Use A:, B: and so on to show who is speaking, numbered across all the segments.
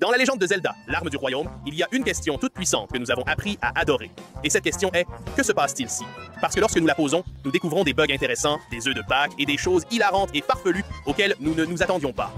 A: Dans la légende de Zelda, l'arme du royaume, il y a une question toute puissante que nous avons appris à adorer. Et cette question est, que se passe-t-il si? Parce que lorsque nous la posons, nous découvrons des bugs intéressants, des œufs de Pâques et des choses hilarantes et farfelues auxquelles nous ne nous attendions pas.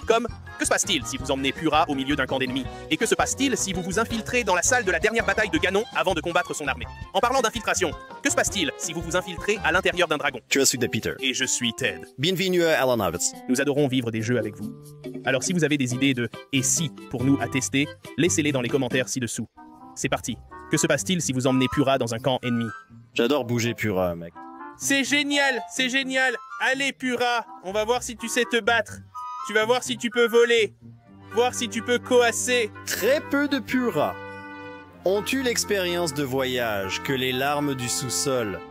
A: Comme, que se passe-t-il si vous emmenez Purah au milieu d'un camp d'ennemis? Et que se passe-t-il si vous vous infiltrez dans la salle de la dernière bataille de Ganon avant de combattre son armée? En parlant d'infiltration, que se passe-t-il si vous vous infiltrez à l'intérieur d'un dragon?
B: Je suis de Peter.
A: Et je suis Ted.
B: Bienvenue à Alanavitz.
A: Nous adorons vivre des jeux avec vous. Alors si vous avez des idées de « et si » pour nous à tester, laissez-les dans les commentaires ci-dessous. C'est parti. Que se passe-t-il si vous emmenez Purah dans un camp ennemi?
B: J'adore bouger Purah, mec.
A: C'est génial, c'est génial. Allez Purah, on va voir si tu sais te battre. Tu vas voir si tu peux voler. Voir si tu peux coasser.
B: Très peu de Purah ont eu l'expérience de voyage que les larmes du sous-sol,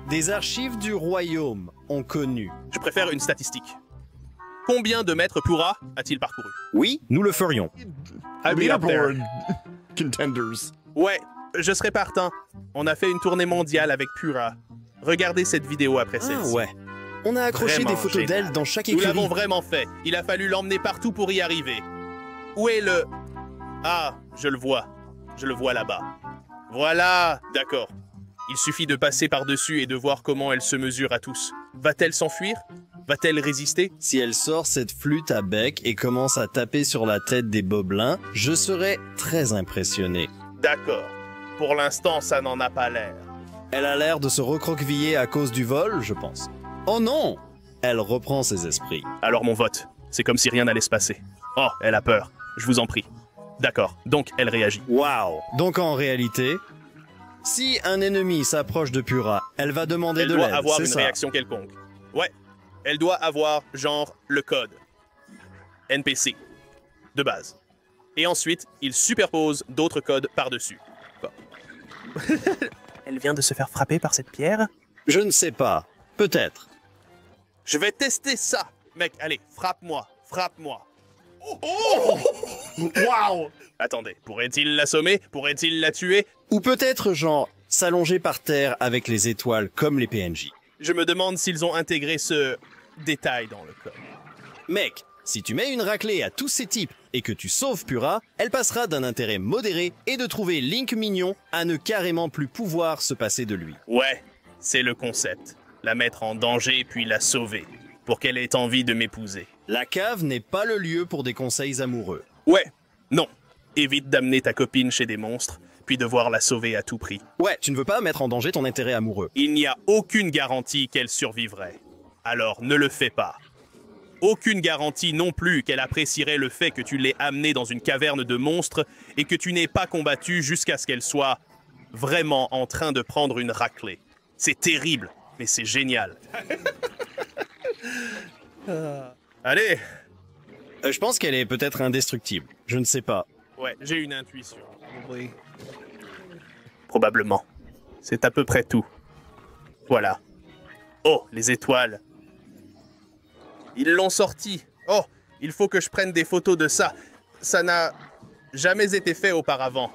B: des archives du royaume, ont connu.
A: Je préfère une statistique. Combien de mètres Purah a-t-il parcouru?
B: Oui, nous le ferions.
A: I'll be up there.
C: Leaderboard contenders.
A: Ouais, je serais partant. On a fait une tournée mondiale avec Purah. Regardez cette vidéo après
B: Ah
A: celle-ci.
B: ouais. On a accroché
A: Vraiment
B: des photos
A: génial.
B: d'elle dans chaque
A: Nous
B: écurie.
A: l'avons vraiment fait. Il a fallu l'emmener partout pour y arriver. Où est le... Ah, je le vois. Je le vois là-bas. Voilà, d'accord. Il suffit de passer par-dessus et de voir comment elle se mesure à tous. Va-t-elle s'enfuir? Va-t-elle résister?
B: Si elle sort cette flûte à bec et commence à taper sur la tête des gobelins, je serais très impressionné.
A: D'accord. Pour l'instant, ça n'en a pas l'air.
B: Elle a l'air de se recroqueviller à cause du vol, je pense. Oh non! Elle reprend ses esprits.
A: Alors mon vote, c'est comme si rien n'allait se passer. Oh, elle a peur. Je vous en prie. D'accord, donc elle réagit.
B: Waouh! Donc en réalité, si un ennemi s'approche de Purah, elle va demander
A: Elle
B: de
A: doit
B: l'aide,
A: avoir
B: c'est
A: une
B: ça?
A: réaction quelconque. Ouais, elle doit avoir, genre, le code. NPC. De base. Et ensuite, il superpose d'autres codes par-dessus. Bon. Elle vient de se faire frapper par cette pierre?
B: Je ne sais pas. Peut-être.
A: Je vais tester ça! Mec, allez, frappe-moi, frappe-moi. Oh!
C: Wow!
A: Attendez, pourrait-il l'assommer? Pourrait-il la tuer?
B: Ou peut-être genre s'allonger par terre avec les étoiles comme les PNJ.
A: Je me demande s'ils ont intégré ce détail dans le code.
B: Mec, si tu mets une raclée à tous ces types et que tu sauves Purah, elle passera d'un intérêt modéré et de trouver Link mignon à ne carrément plus pouvoir se passer de lui.
A: Ouais, c'est le concept. La mettre en danger puis la sauver, pour qu'elle ait envie de m'épouser.
B: La cave n'est pas le lieu pour des conseils amoureux.
A: Ouais, non. Évite d'amener ta copine chez des monstres, puis devoir la sauver à tout prix.
B: Ouais, tu ne veux pas mettre en danger ton intérêt amoureux.
A: Il n'y a aucune garantie qu'elle survivrait. Alors ne le fais pas. Aucune garantie non plus qu'elle apprécierait le fait que tu l'aies amenée dans une caverne de monstres et que tu n'aies pas combattu jusqu'à ce qu'elle soit vraiment en train de prendre une raclée. C'est terrible, mais c'est génial. Allez.
B: Je pense qu'elle est peut-être indestructible. Je ne sais pas.
A: Ouais, j'ai une intuition. Probablement. C'est à peu près tout. Voilà. Oh, les étoiles. Ils l'ont sorti. Oh, il faut que je prenne des photos de ça. Ça n'a jamais été fait auparavant,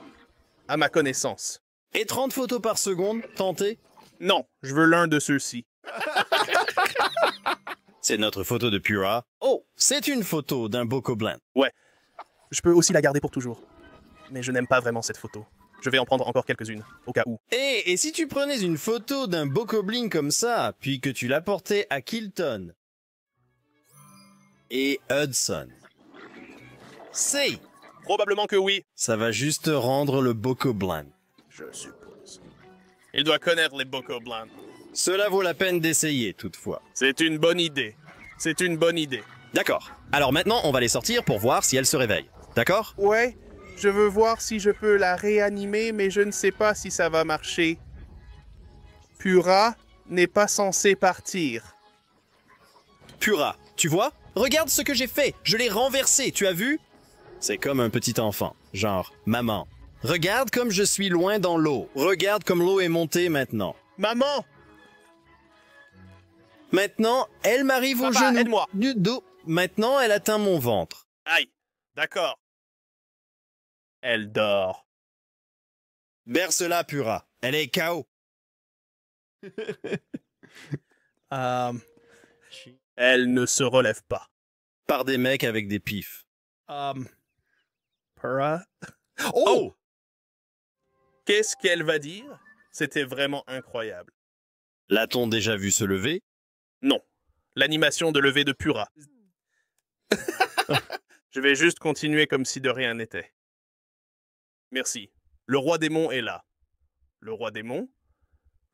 A: à ma connaissance.
B: Et 30 photos par seconde, tentez.
A: Non, je veux l'un de ceux-ci.
B: C'est notre photo de Purah. Oh, c'est une photo d'un bokoblin.
A: Ouais. Je peux aussi la garder pour toujours. Mais je n'aime pas vraiment cette photo. Je vais en prendre encore quelques-unes, au cas où.
B: Et si tu prenais une photo d'un bokoblin comme ça, puis que tu l'apportais à Kilton et Hudson, c'est...
A: Probablement que oui,
B: Ça va juste rendre le bokoblin.
A: je suppose. Il doit connaître les bokoblins.
B: Cela vaut la peine d'essayer, toutefois.
A: C'est une bonne idée. C'est une bonne idée.
B: D'accord. Alors maintenant, on va les sortir pour voir si elle se réveille. D'accord?
A: Ouais, je veux voir si je peux la réanimer, mais je ne sais pas si ça va marcher. Purah n'est pas censé partir.
B: Purah, tu vois? Regarde ce que j'ai fait. Je l'ai renversé, tu as vu? C'est comme un petit enfant. Genre, maman. Regarde comme je suis loin dans l'eau. Regarde comme l'eau est montée maintenant.
A: Maman!
B: Maintenant, elle m'arrive au
A: Papa,
B: genou.
A: aide-moi.
B: Du dos. Maintenant, elle atteint mon ventre.
A: Aïe, d'accord. Elle dort.
B: Berce-la, Purah. Elle est KO.
A: Elle ne se relève pas.
B: Par des mecs avec des pifs.
A: Pura?
C: Oh!
A: Qu'est-ce qu'elle va dire? C'était vraiment incroyable.
B: L'a-t-on déjà vu se lever?
A: Non. L'animation de lever de Pura. Je vais juste continuer comme si de rien n'était. Merci. Le roi démon est là. Le roi démon?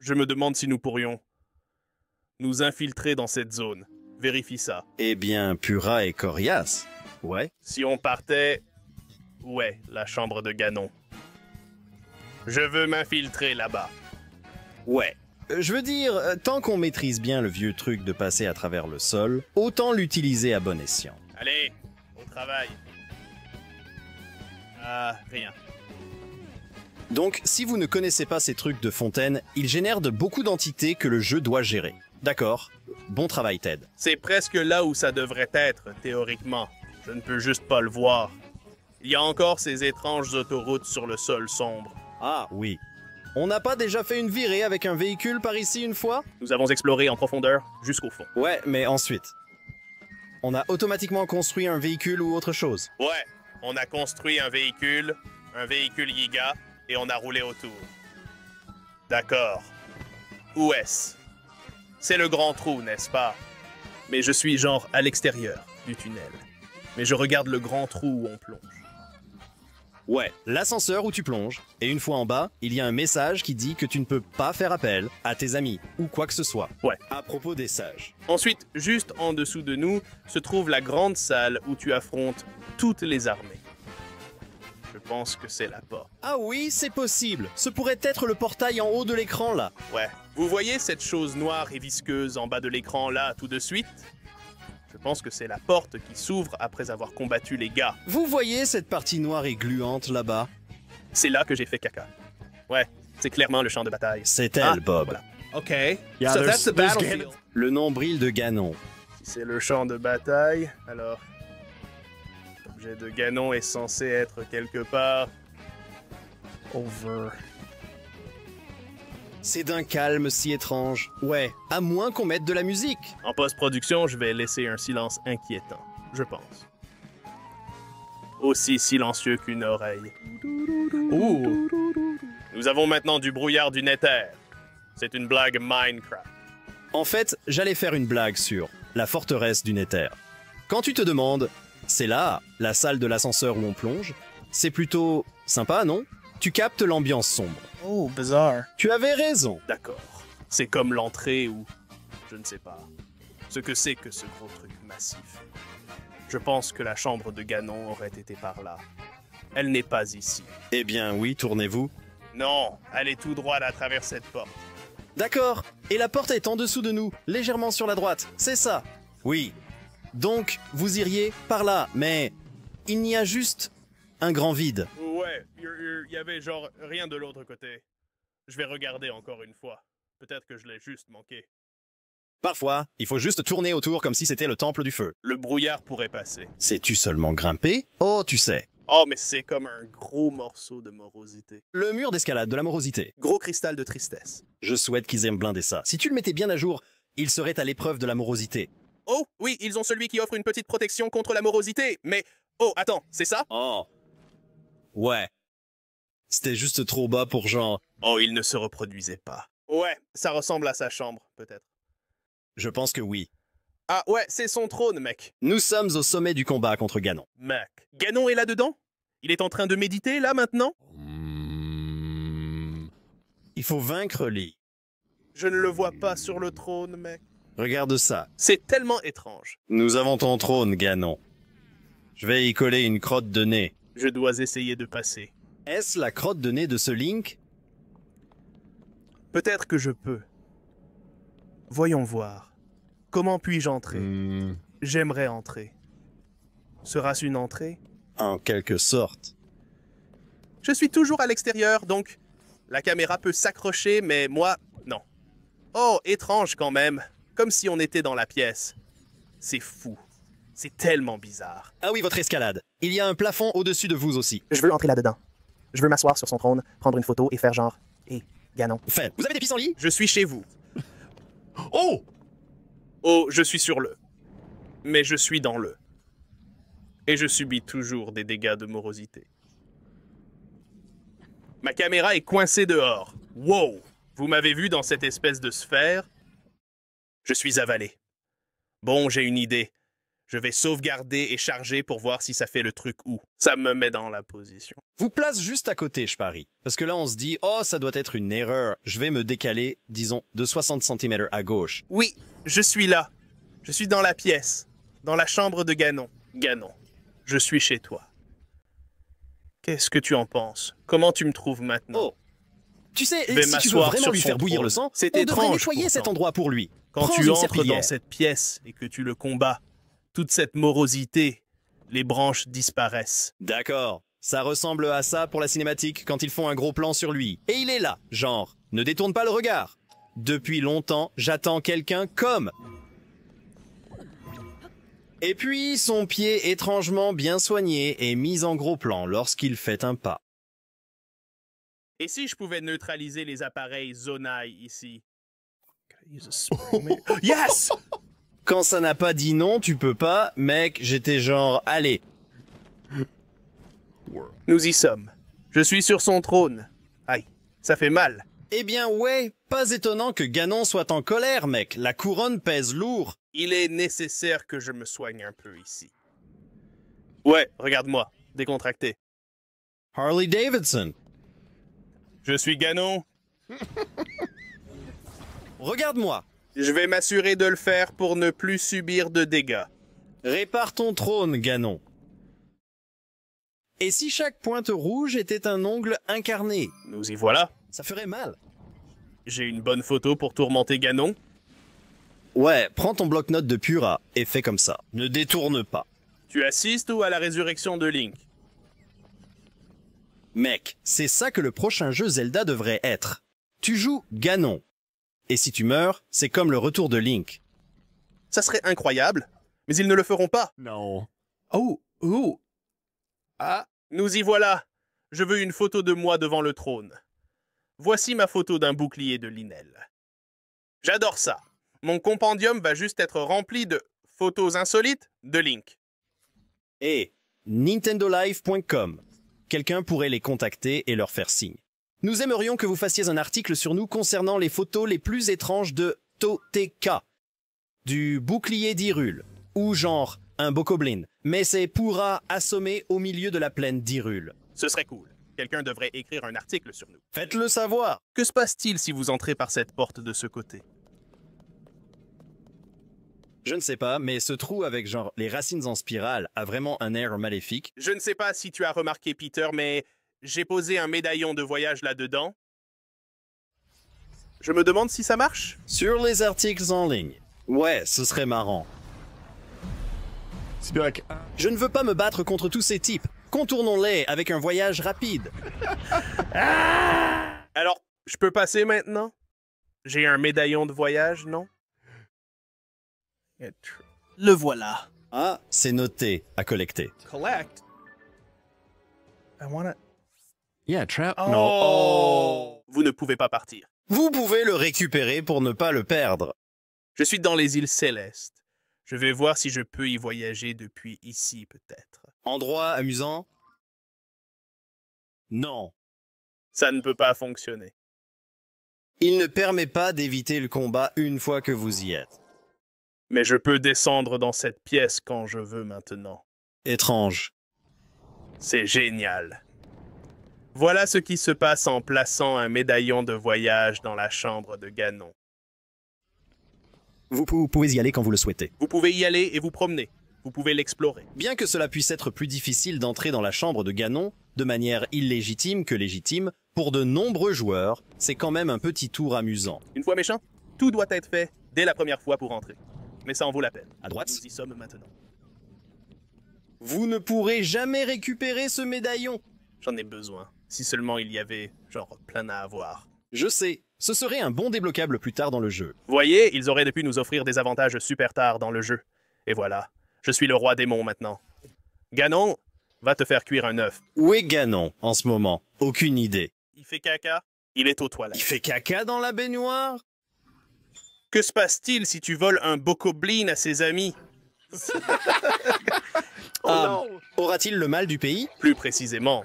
A: Je me demande si nous pourrions nous infiltrer dans cette zone. Vérifie ça.
B: Eh bien, Pura est coriace. Ouais.
A: Si on partait... Ouais, la chambre de Ganon. Je veux m'infiltrer là-bas.
B: Ouais. Je veux dire, tant qu'on maîtrise bien le vieux truc de passer à travers le sol, autant l'utiliser à bon escient.
A: Allez, au travail. Ah, rien.
B: Donc, si vous ne connaissez pas ces trucs de fontaine, ils génèrent de beaucoup d'entités que le jeu doit gérer. D'accord. Bon travail, Ted.
A: C'est presque là où ça devrait être, théoriquement. Je ne peux juste pas le voir. Il y a encore ces étranges autoroutes sur le sol sombre.
B: Ah, oui. On n'a pas déjà fait une virée avec un véhicule par ici une fois?
A: Nous avons exploré en profondeur jusqu'au fond.
B: Ouais, mais ensuite. On a automatiquement construit un véhicule ou autre chose.
A: Ouais, on a construit un véhicule Yiga, et on a roulé autour. D'accord. Où est-ce? C'est le grand trou, n'est-ce pas? Mais je suis genre à l'extérieur du tunnel. Mais je regarde le grand trou où on plonge.
B: Ouais, l'ascenseur où tu plonges, et une fois en bas, il y a un message qui dit que tu ne peux pas faire appel à tes amis, ou quoi que ce soit.
A: Ouais.
B: À propos des sages.
A: Ensuite, juste en dessous de nous, se trouve la grande salle où tu affrontes toutes les armées. Je pense que c'est la porte.
B: Ah oui, c'est possible. Ce pourrait être le portail en haut de l'écran là.
A: Ouais. Vous voyez cette chose noire et visqueuse en bas de l'écran là, tout de suite? Je pense que c'est la porte qui s'ouvre après avoir combattu les gars.
B: Vous voyez cette partie noire et gluante là-bas?
A: C'est là que j'ai fait caca. Ouais, c'est clairement le champ de bataille.
B: C'est elle, Bob.
A: Voilà. OK.
C: Yeah,
A: So
C: there's-
A: that's the
C: there's
A: battlefield.
C: Ganon.
B: Le nombril de Ganon.
A: Si c'est le champ de bataille, alors... L'objet de Ganon est censé être quelque part... over.
B: C'est d'un calme si étrange. Ouais, à moins qu'on mette de la musique.
A: En post-production, je vais laisser un silence inquiétant, je pense. Aussi silencieux qu'une oreille. Ouh! Nous avons maintenant du brouillard du Nether. C'est une blague Minecraft.
B: En fait, j'allais faire une blague sur la forteresse du Nether. Quand tu te demandes, c'est là, la salle de l'ascenseur où on plonge, c'est plutôt sympa, non? Tu captes l'ambiance sombre.
C: Oh, bizarre.
B: Tu avais raison.
A: D'accord. C'est comme l'entrée ou... je ne sais pas. Ce que c'est que ce gros truc massif. Je pense que la chambre de Ganon aurait été par là. Elle n'est pas ici.
B: Eh bien oui, tournez-vous.
A: Non, allez tout droit à travers cette porte.
B: D'accord. Et la porte est en dessous de nous, légèrement sur la droite. C'est ça. Oui. Donc, vous iriez par là, mais il n'y a juste un grand vide.
A: Ouais, il y avait genre rien de l'autre côté. Je vais regarder encore une fois. Peut-être que je l'ai juste manqué.
B: Parfois, il faut juste tourner autour comme si c'était le temple du feu.
A: Le brouillard pourrait passer.
B: Sais-tu seulement grimper? Oh, tu sais.
A: Oh, mais c'est comme un gros morceau de morosité.
B: Le mur d'escalade de la morosité.
A: Gros cristal de tristesse.
B: Je souhaite qu'ils aiment blinder ça. Si tu le mettais bien à jour, il serait à l'épreuve de la morosité.
A: Oh, oui, ils ont celui qui offre une petite protection contre la morosité, mais... Oh, attends, c'est ça?
B: Oh. Ouais. C'était juste trop bas pour genre...
A: Oh, il ne se reproduisait pas. Ouais, ça ressemble à sa chambre, peut-être.
B: Je pense que oui.
A: Ah ouais, c'est son trône, mec.
B: Nous sommes au sommet du combat contre Ganon.
A: Mec. Ganon est là-dedans? Il est en train de méditer, là, maintenant?
B: Il faut vaincre Lee.
A: Je ne le vois pas sur le trône, mec.
B: Regarde ça.
A: C'est tellement étrange.
B: Nous avons ton trône, Ganon. Je vais y coller une crotte de nez.
A: Je dois essayer de passer.
B: Est-ce la crotte de nez de ce Link?
A: Peut-être que je peux. Voyons voir. Comment puis-je entrer? J'aimerais entrer. Sera-ce une entrée?
B: En quelque sorte.
A: Je suis toujours à l'extérieur, donc la caméra peut s'accrocher, mais moi, non. Oh, étrange quand même. Comme si on était dans la pièce. C'est fou. C'est tellement bizarre.
B: Ah oui, votre escalade. Il y a un plafond au-dessus de vous aussi.
D: Je veux entrer là-dedans. Je veux m'asseoir sur son trône, prendre une photo et faire genre... Hé, Ganon.
B: Fait. Vous avez des pissenlits?
A: Je suis chez vous.
C: Oh!
A: Oh, je suis sur le. Mais je suis dans le. Et je subis toujours des dégâts de morosité. Ma caméra est coincée dehors. Wow! Vous m'avez vu dans cette espèce de sphère? Je suis avalé. Bon, j'ai une idée. Je vais sauvegarder et charger pour voir si ça fait le truc où. Ça me met dans la position.
B: Vous place juste à côté, je parie. Parce que là, on se dit, oh, ça doit être une erreur. Je vais me décaler, disons, de 60 cm à gauche.
A: Oui, je suis là. Je suis dans la pièce. Dans la chambre de Ganon. Ganon, je suis chez toi. Qu'est-ce que tu en penses? Comment tu me trouves maintenant?
B: Oh. Tu sais,
A: Je vais
B: si tu veux
A: m'asseoir
B: vraiment
A: sur
B: lui
A: son
B: faire bouillir
A: trône.
B: le sang,
A: C'est
B: on devrait
A: étrange,
B: nettoyer
A: pourtant.
B: cet endroit pour lui.
A: Quand
B: Prends
A: tu
B: une
A: entres
B: serpillière.
A: dans cette pièce et que tu le combats, toute cette morosité, les branches disparaissent.
B: D'accord. Ça ressemble à ça pour la cinématique quand ils font un gros plan sur lui. Et il est là, genre, ne détourne pas le regard. Depuis longtemps, j'attends quelqu'un comme... Et puis, son pied étrangement bien soigné est mis en gros plan lorsqu'il fait un pas.
A: Et si je pouvais neutraliser les appareils Zonai ici? Yes!
B: Quand ça n'a pas dit non, tu peux pas, mec, j'étais genre, allez.
A: Nous y sommes. Je suis sur son trône. Aïe, ça fait mal.
B: Eh bien ouais, pas étonnant que Ganon soit en colère, mec, la couronne pèse lourd.
A: Il est nécessaire que je me soigne un peu ici. Ouais, regarde-moi, décontracté.
B: Harley Davidson.
A: Je suis Ganon.
B: Regarde-moi.
A: Je vais m'assurer de le faire pour ne plus subir de dégâts.
B: Répare ton trône, Ganon. Et si chaque pointe rouge était un ongle incarné?
A: Nous y voilà.
B: Ça ferait mal.
A: J'ai une bonne photo pour tourmenter Ganon.
B: Ouais, prends ton bloc-notes de Pura et fais comme ça. Ne détourne pas.
A: Tu assistes ou à la résurrection de Link?
B: Mec, c'est ça que le prochain jeu Zelda devrait être. Tu joues Ganon. Et si tu meurs, c'est comme le retour de Link.
A: Ça serait incroyable, mais ils ne le feront pas.
C: No.
A: Oh. Ah, nous y voilà. Je veux une photo de moi devant le trône. Voici ma photo d'un bouclier de Linel. J'adore ça. Mon compendium va juste être rempli de photos insolites de Link.
B: Et nintendolive.com. Quelqu'un pourrait les contacter et leur faire signe. Nous aimerions que vous fassiez un article sur nous concernant les photos les plus étranges de Toteka, du bouclier d'Hyrule, ou genre un bokoblin, mais c'est Pura assommé au milieu de la plaine d'Hyrule.
A: Ce serait cool. Quelqu'un devrait écrire un article sur nous.
B: Faites-le savoir.
A: Que se passe-t-il si vous entrez par cette porte de ce côté?
B: Je ne sais pas, mais ce trou avec genre les racines en spirale a vraiment un air maléfique.
A: Je ne sais pas si tu as remarqué, Peter, mais j'ai posé un médaillon de voyage là-dedans. Je me demande si ça marche.
B: Sur les articles en ligne. Ouais, ce serait marrant.
C: To be like,
B: Je ne veux pas me battre contre tous ces types. Contournons-les avec un voyage rapide.
A: Alors, je peux passer maintenant? J'ai un médaillon de voyage, non?
D: Le voilà.
B: Ah, c'est noté à collecter.
A: Collect?
D: I wanna...
C: yeah, trap.
A: Oh! Vous ne pouvez pas partir.
B: Vous pouvez le récupérer pour ne pas le perdre.
A: Je suis dans les îles Célestes. Je vais voir si je peux y voyager depuis ici, peut-être.
B: Endroit amusant? Non.
A: Ça ne peut pas fonctionner.
B: Il ne permet pas d'éviter le combat une fois que vous y êtes.
A: Mais je peux descendre dans cette pièce quand je veux maintenant.
B: Étrange.
A: C'est génial. Voilà ce qui se passe en plaçant un médaillon de voyage dans la chambre de Ganon.
B: Vous pouvez y aller quand vous le souhaitez.
A: Vous pouvez y aller et vous promener. Vous pouvez l'explorer.
B: Bien que cela puisse être plus difficile d'entrer dans la chambre de Ganon, de manière illégitime que légitime, pour de nombreux joueurs, c'est quand même un petit tour amusant.
A: Une fois méchant, tout doit être fait dès la première fois pour entrer. Mais ça en vaut la peine.
B: À droite?
A: Nous y sommes maintenant.
B: Vous ne pourrez jamais récupérer ce médaillon.
A: J'en ai besoin. Si seulement il y avait, genre, plein à avoir.
B: Je sais, ce serait un bon débloquable plus tard dans le jeu.
A: Voyez, ils auraient pu nous offrir des avantages super tard dans le jeu. Et voilà, je suis le roi démon maintenant. Ganon, va te faire cuire un œuf.
B: Où est Ganon en ce moment? Aucune idée.
A: Il fait caca, il est aux toilettes.
B: Il fait caca dans la baignoire?
A: Que se passe-t-il si tu voles un bokoblin à ses amis?
B: Aura-t-il le mal du pays?
A: Plus précisément,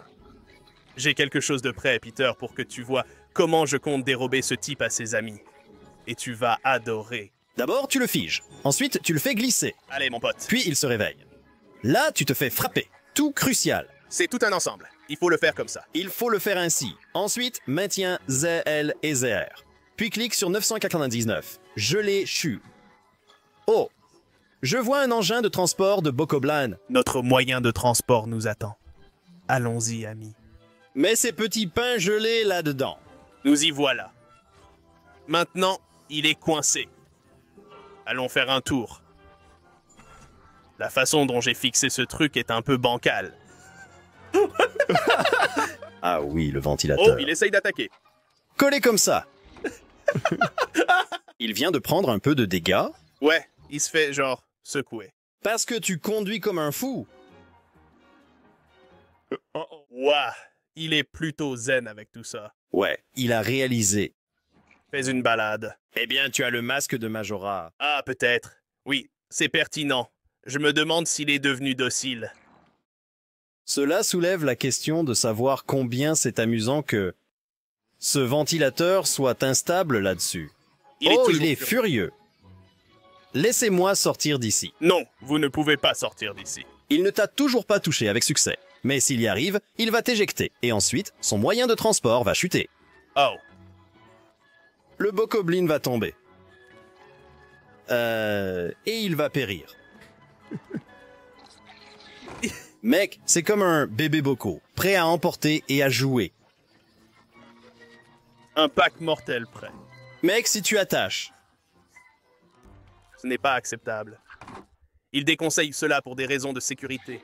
A: j'ai quelque chose de prêt, Peter, pour que tu vois comment je compte dérober ce type à ses amis. Et tu vas adorer.
B: D'abord, tu le figes. Ensuite, tu le fais glisser.
A: Allez, mon pote.
B: Puis, il se réveille. Là, tu te fais frapper. Tout crucial.
A: C'est tout un ensemble. Il faut le faire comme ça.
B: Il faut le faire ainsi. Ensuite, maintiens ZL et ZR. Puis clique sur 999. Gelé CHU. Oh! Je vois un engin de transport de Bokoblan.
A: Notre moyen de transport nous attend. Allons-y, amis.
B: Mais ces petits pains gelés là-dedans.
A: Nous y voilà. Maintenant, il est coincé. Allons faire un tour. La façon dont j'ai fixé ce truc est un peu bancale.
B: Ah oui, le ventilateur.
A: Oh, il essaye d'attaquer.
B: Collé comme ça. Il vient de prendre un peu de dégâts.
A: Ouais, il se fait genre secouer.
B: Parce que tu conduis comme un fou.
A: Ouah, il est plutôt zen avec tout ça.
B: Ouais, il a réalisé.
A: Fais une balade.
B: Eh bien, tu as le masque de Majora.
A: Ah, peut-être. Oui, c'est pertinent. Je me demande s'il est devenu docile.
B: Cela soulève la question de savoir combien c'est amusant que ce ventilateur soit instable là-dessus.
A: Il est toujours
B: il est furieux. Laissez-moi sortir d'ici.
A: Non, vous ne pouvez pas sortir d'ici.
B: Il ne t'a toujours pas touché avec succès. Mais s'il y arrive, il va t'éjecter. Et ensuite, son moyen de transport va chuter.
A: Oh,
B: Le Bokoblin va tomber. Et il va périr. Mec, c'est comme un bébé Boko, prêt à emporter et à jouer.
A: un pack mortel prêt.
B: Mec, si tu attaches.
A: Ce n'est pas acceptable. Il déconseille cela pour des raisons de sécurité.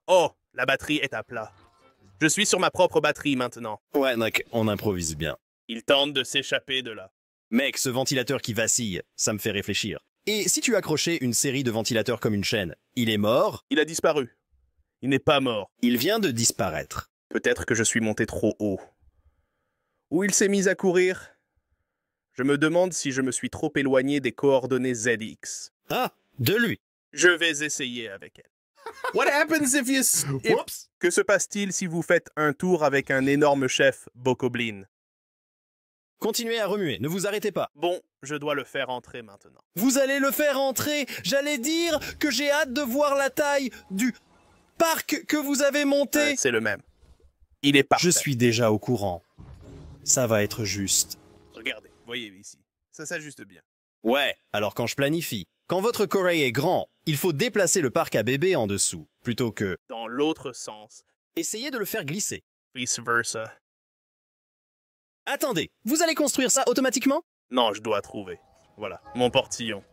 A: Oh, la batterie est à plat. Je suis sur ma propre batterie maintenant.
B: Ouais, mec, on improvise bien.
A: Il tente de s'échapper de là.
B: Mec, ce ventilateur qui vacille, ça me fait réfléchir. Et si tu accrochais une série de ventilateurs comme une chaîne, il est mort,
A: Il a disparu. Il n'est pas mort.
B: il vient de disparaître.
A: Peut-être que je suis monté trop haut. Ou il s'est mis à courir. Je me demande si je me suis trop éloigné des coordonnées ZX.
B: Ah, de lui.
A: Je vais essayer avec elle. What happens if you...
C: Whoops.
A: Que se passe-t-il si vous faites un tour avec un énorme chef Bokoblin?
B: Continuez à remuer, ne vous arrêtez pas.
A: Bon, je dois le faire entrer maintenant.
B: Vous allez le faire entrer. J'allais dire que j'ai hâte de voir la taille du parc que vous avez monté.
A: C'est le même. Il est parfait.
B: Je suis déjà au courant. Ça va être juste.
A: Regardez, voyez ici. Ça s'ajuste bien.
B: Ouais, alors quand je planifie, quand votre Corey est grand, il faut déplacer le parc à bébé en dessous, plutôt que
A: Dans l'autre sens,
B: essayer de le faire glisser.
A: vice versa.
B: Attendez, vous allez construire ça automatiquement?
A: Non, je dois trouver. Voilà, mon portillon.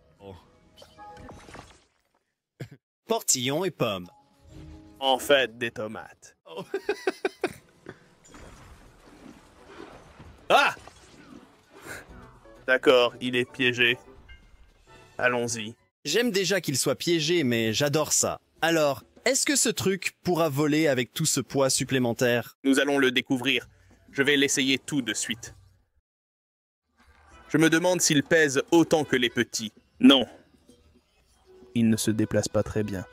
B: Portillon et pommes.
A: En fait, des tomates. Ah! D'accord, il est piégé. Allons-y.
B: J'aime déjà qu'il soit piégé, mais j'adore ça. Alors, est-ce que ce truc pourra voler avec tout ce poids supplémentaire?
A: Nous allons le découvrir. Je vais l'essayer tout de suite. Je me demande s'il pèse autant que les petits. Non. Il ne se déplace pas très bien.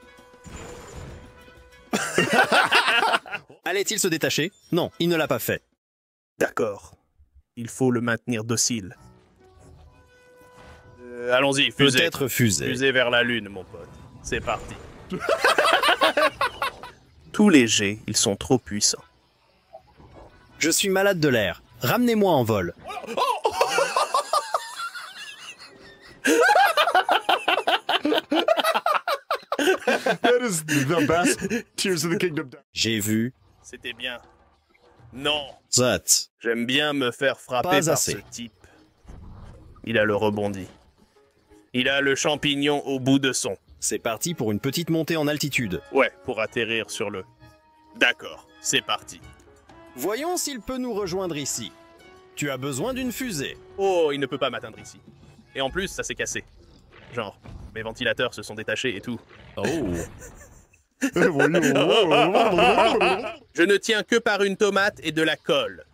B: Allait-il se détacher? Non, il ne l'a pas fait.
A: D'accord. Il faut le maintenir docile. Allons-y, fusée.
B: Peut-être fusée.
A: Fusée vers la lune, mon pote. C'est parti. Tous les jets, ils sont trop puissants.
B: Je suis malade de l'air. Ramenez-moi en vol.
C: That is the best Tears of the Kingdom.
B: J'ai vu.
A: C'était bien. Non.
B: Zat.
A: J'aime bien me faire frapper
B: Pas
A: par
B: assez.
A: ce type. Il a le rebondi. Il a le champignon au bout de son.
B: C'est parti pour une petite montée en altitude.
A: Ouais, pour atterrir sur le... D'accord, c'est parti.
B: Voyons s'il peut nous rejoindre ici. Tu as besoin d'une fusée.
A: Oh, il ne peut pas m'atteindre ici. Et en plus, ça s'est cassé. Genre, mes ventilateurs se sont détachés et tout.
B: Oh.
A: Je ne tiens que par une tomate et de la colle.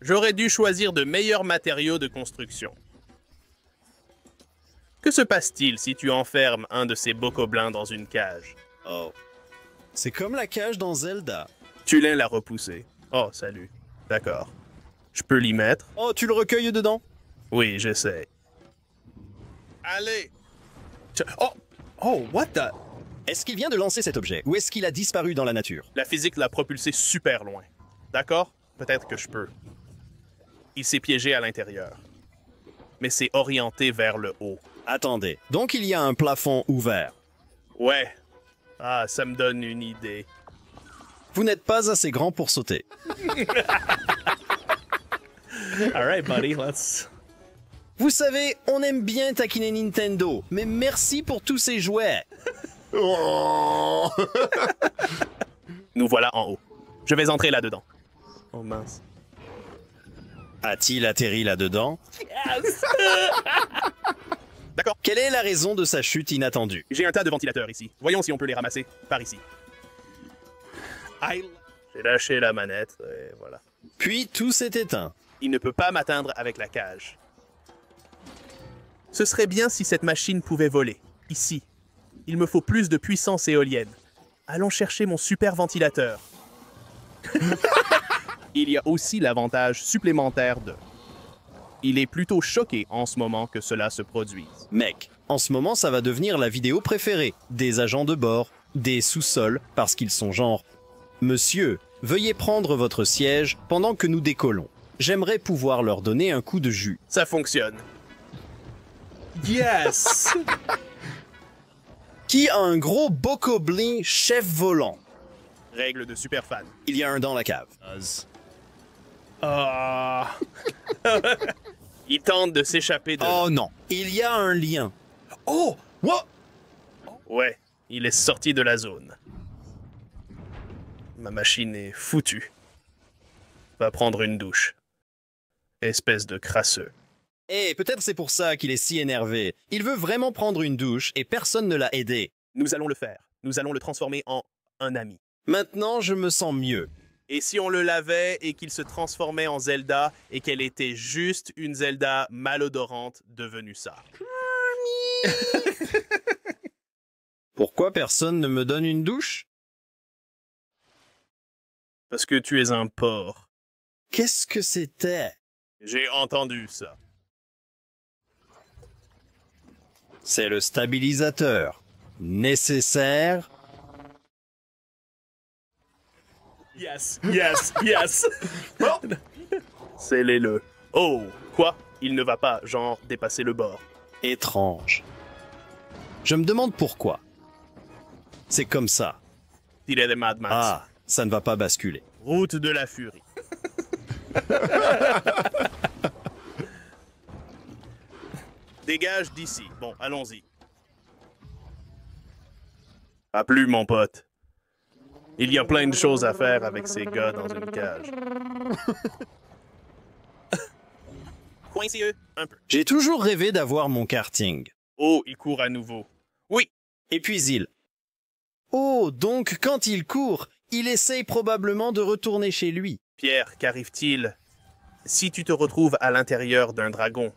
A: J'aurais dû choisir de meilleurs matériaux de construction. Que se passe-t-il si tu enfermes un de ces bokoblins dans une cage?
B: Oh. C'est comme la cage dans Zelda.
A: Tulin l'a repoussé. Oh, salut. D'accord. Je peux l'y mettre?
B: Oh, tu le recueilles dedans?
A: Oui, j'essaie. Allez! Oh! Oh, what the?
B: Est-ce qu'il vient de lancer cet objet ou est-ce qu'il a disparu dans la nature?
A: La physique l'a propulsé super loin. D'accord? Peut-être que je peux. Il s'est piégé à l'intérieur. Mais c'est orienté vers le haut.
B: Attendez, donc il y a un plafond ouvert.
A: Ouais. Ah, ça me donne une idée.
B: Vous n'êtes pas assez grand pour sauter.
A: All right, buddy, let's...
B: Vous savez, on aime bien taquiner Nintendo, mais merci pour tous ces jouets.
C: Oh.
A: Nous voilà en haut. Je vais entrer là-dedans. Oh mince.
B: A-t-il atterri là-dedans?
A: D'accord.
B: Quelle est la raison de sa chute inattendue?
A: J'ai un tas de ventilateurs ici. Voyons si on peut les ramasser par ici. J'ai lâché la manette et voilà.
B: Puis tout s'est éteint.
A: Il ne peut pas m'atteindre avec la cage. Ce serait bien si cette machine pouvait voler. Ici. Il me faut plus de puissance éolienne. Allons chercher mon super ventilateur. Il y a aussi l'avantage supplémentaire de... Il est plutôt choqué en ce moment que cela se produise.
B: Mec, en ce moment ça va devenir la vidéo préférée des agents de bord, des sous-sols, parce qu'ils sont genre... Monsieur, veuillez prendre votre siège pendant que nous décollons. J'aimerais pouvoir leur donner un coup de jus.
A: Ça fonctionne. Yes!
B: Qui a un gros bokoblin chef volant?
A: Règle de super fan.
B: Il y a un dans la cave.
A: Ah. Il tente de s'échapper de...
B: Oh non, il y a un lien.
C: Oh, what?
A: Ouais, il est sorti de la zone. Ma machine est foutue. Va prendre une douche. Espèce de crasseux.
B: Eh, peut-être c'est pour ça qu'il est si énervé. Il veut vraiment prendre une douche et personne ne l'a aidé.
A: Nous allons le faire. Nous allons le transformer en un ami.
B: Maintenant, je me sens mieux.
A: Et si on le lavait et qu'il se transformait en Zelda et qu'elle était juste une Zelda malodorante devenue ça?
B: Pourquoi personne ne me donne une douche?
A: Parce que tu es un porc.
B: Qu'est-ce que c'était?
A: J'ai entendu ça.
B: C'est le stabilisateur. Nécessaire.
A: Yes, yes, yes. Scellez-le. Oh, quoi? Il ne va pas, genre, dépasser le bord.
B: Étrange. Je me demande pourquoi. C'est comme ça.
A: Il est des Mad Max.
B: Ah, ça ne va pas basculer.
A: Route de la furie. Dégage d'ici. Bon, allons-y. À plus, mon pote. Il y a plein de choses à faire avec ces gars dans une cage. Coincez-eux, un peu.
B: J'ai toujours rêvé d'avoir mon karting.
A: Oh, il court à nouveau. Oui,
B: Et puis il... Oh, donc quand il court, il essaye probablement de retourner chez lui.
A: Pierre, qu'arrive-t-il si tu te retrouves à l'intérieur d'un dragon?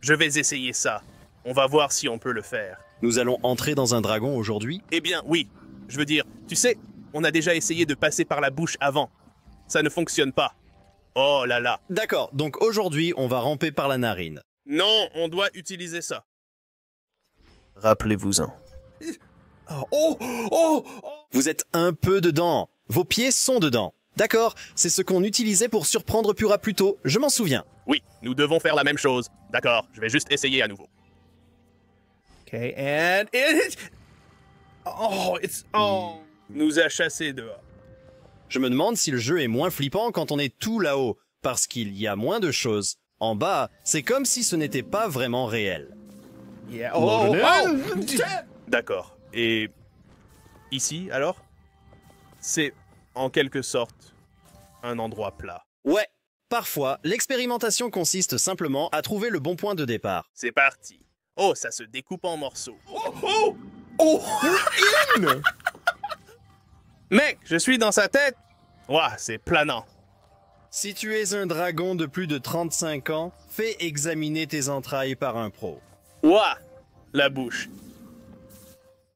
A: Je vais essayer ça. On va voir si on peut le faire.
B: Nous allons entrer dans un dragon aujourd'hui?
A: Eh bien, oui. Je veux dire, tu sais, on a déjà essayé de passer par la bouche avant. Ça ne fonctionne pas. Oh là là.
B: D'accord, donc aujourd'hui, on va ramper par la narine.
A: Non, on doit utiliser ça.
D: Rappelez-vous-en.
C: Oh, oh, oh.
B: Vous êtes un peu dedans. Vos pieds sont dedans. D'accord, c'est ce qu'on utilisait pour surprendre Pura plus tôt, je m'en souviens.
A: Oui, nous devons faire la même chose. D'accord, je vais juste essayer à nouveau.
C: Okay, and it. Oh, it's. Oh.
A: Nous a chassés dehors.
B: Je me demande si le jeu est moins flippant quand on est tout là-haut, parce qu'il y a moins de choses. En bas, c'est comme si ce n'était pas vraiment réel.
C: Yeah. Oh, oh.
A: D'accord. Et ici, alors? C'est, en quelque sorte, un endroit plat.
B: Ouais, parfois, l'expérimentation consiste simplement à trouver le bon point de départ.
A: C'est parti. Oh, ça se découpe en morceaux.
C: Oh, oh, oh, you're in.
A: Mec, je suis dans sa tête. Ouah, c'est planant.
B: Si tu es un dragon de plus de 35 ans, fais examiner tes entrailles par un pro.
A: Ouah, la bouche.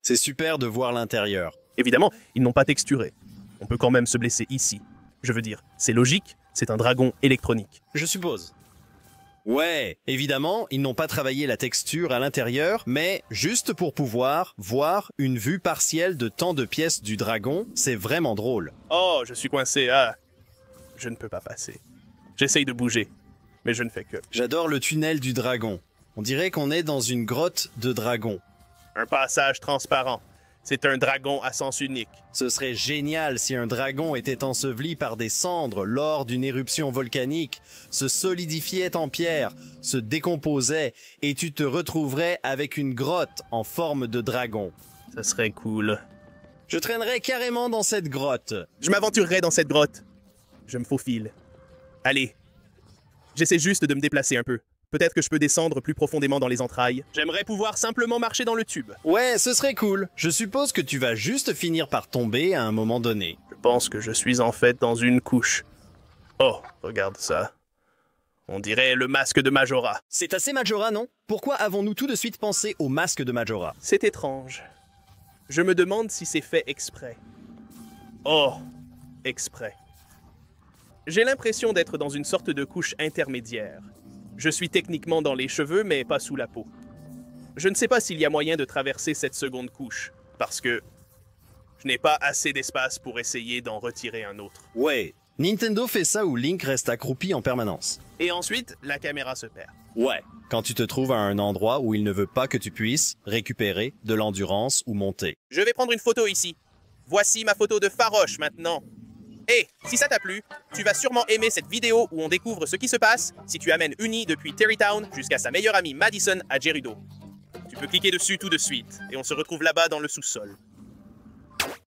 B: C'est super de voir l'intérieur.
A: Évidemment, ils n'ont pas texturé. On peut quand même se blesser ici. Je veux dire, c'est logique, c'est un dragon électronique.
B: Je suppose. Ouais, évidemment, ils n'ont pas travaillé la texture à l'intérieur, mais juste pour pouvoir voir une vue partielle de tant de pièces du dragon, c'est vraiment drôle.
A: Oh, je suis coincé, ah. Je ne peux pas passer. J'essaye de bouger, mais je ne fais que.
B: J'adore le tunnel du dragon. On dirait qu'on est dans une grotte de dragon.
A: Un passage transparent. C'est un dragon à sens unique.
B: Ce serait génial si un dragon était enseveli par des cendres lors d'une éruption volcanique, se solidifiait en pierre, se décomposait, et tu te retrouverais avec une grotte en forme de dragon.
A: Ça serait cool.
B: Je traînerais carrément dans cette grotte.
A: Je m'aventurerai dans cette grotte. Je me faufile. Allez. J'essaie juste de me déplacer un peu. Peut-être que je peux descendre plus profondément dans les entrailles. J'aimerais pouvoir simplement marcher dans le tube.
B: Ouais, ce serait cool. Je suppose que tu vas juste finir par tomber à un moment donné.
A: Je pense que je suis en fait dans une couche. Oh, regarde ça. On dirait le masque de Majora.
B: C'est assez Majora, non? Pourquoi avons-nous tout de suite pensé au masque de Majora?
A: C'est étrange. Je me demande si c'est fait exprès. Oh, exprès. J'ai l'impression d'être dans une sorte de couche intermédiaire. Je suis techniquement dans les cheveux, mais pas sous la peau. Je ne sais pas s'il y a moyen de traverser cette seconde couche, parce que je n'ai pas assez d'espace pour essayer d'en retirer un autre.
B: Ouais, Nintendo fait ça où Link reste accroupi en permanence.
A: Et ensuite, la caméra se perd.
B: Ouais, quand tu te trouves à un endroit où il ne veut pas que tu puisses récupérer de l'endurance ou monter.
A: Je vais prendre une photo ici. Voici ma photo de Faroche maintenant. Et si ça t'a plu, tu vas sûrement aimer cette vidéo où on découvre ce qui se passe si tu amènes Uni depuis Terrytown jusqu'à sa meilleure amie Madison à Gerudo. Tu peux cliquer dessus tout de suite et on se retrouve là-bas dans le sous-sol.